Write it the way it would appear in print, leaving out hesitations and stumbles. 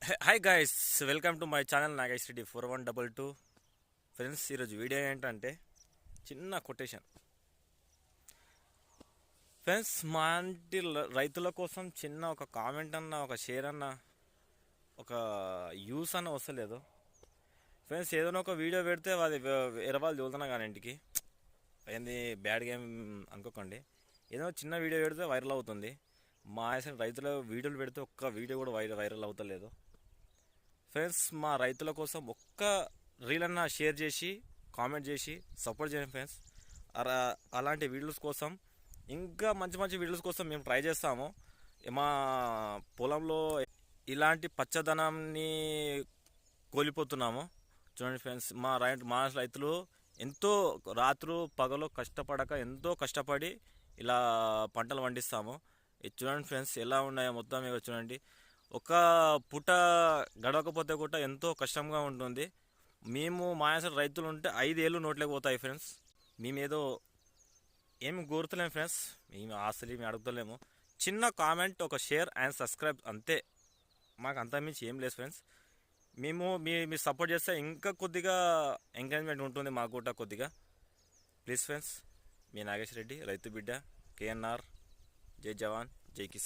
Hi guys, welcome to my channel Nagesh Reddy 4122. Friends, ఈరోజు video ఏంటంటే చిన్న కొటేషన్. ఫ్రెండ్స్, మా ఇంటి రైతుల కోసం చిన్న ఒక కామెంట్ అన్న, ఒక షేర్ అన్న, ఒక యూస్ అన్న వస్తలేదు. ఫ్రెండ్స్, ఏదైనా ఒక వీడియో పెడితే అది వేరే వాళ్ళు చూస్తున్నా కానీ ఇంటికి ఏంది బ్యాడ్ గేమ్ అనుకోకండి. ఏదైనా చిన్న వీడియో పెడితే వైరల్ అవుతుంది. మా రైతుల వీడియోలు పెడితే ఒక్క వీడియో కూడా వైరల్ అవుతలేదు. ఫ్రెండ్స్, మా రైతుల కోసం ఒక్క రీల్ అన్న షేర్ చేసి కామెంట్ చేసి సపోర్ట్ చేయండి ఫ్రెండ్స్. అలాంటి వీడియోస్ కోసం, ఇంకా మంచి మంచి వీడియోస్ కోసం మేము ట్రై చేస్తాము. మా పొలంలో ఇలాంటి పచ్చదనాన్ని కోల్పోతున్నాము. చూడండి ఫ్రెండ్స్, మా రైతులు ఎంతో రాత్రు పగలు కష్టపడక ఎంతో కష్టపడి ఇలా పంటలు పండిస్తాము. ఇది చూడండి ఫ్రెండ్స్, ఎలా ఉన్నాయో మొత్తం ఇక చూడండి. ఒక పూట గడవకపోతే కూడా ఎంతో కష్టంగా ఉంటుంది. మేము మా రైతులు ఉంటే 5 ఏళ్ళు నోట్లేకి పోతాయి ఫ్రెండ్స్. మేమేదో ఏమి కోరుతలేము ఫ్రెండ్స్, మేము ఆస్తులు మేము అడుగుతలేము. చిన్న కామెంట్, ఒక షేర్ అండ్ సబ్స్క్రైబ్ అంతే. మాకు అంతకుమించి ఏం లేదు ఫ్రెండ్స్. మీరు సపోర్ట్ చేస్తే ఇంకా కొద్దిగా ఎంకరేజ్మెంట్ ఉంటుంది మాకు కూడా కొద్దిగా. ప్లీజ్ ఫ్రెండ్స్, మీ నాగేష్ రెడ్డి, రైతు బిడ్డ, కేఎన్ఆర్. జై జవాన్, జై కిసాన్.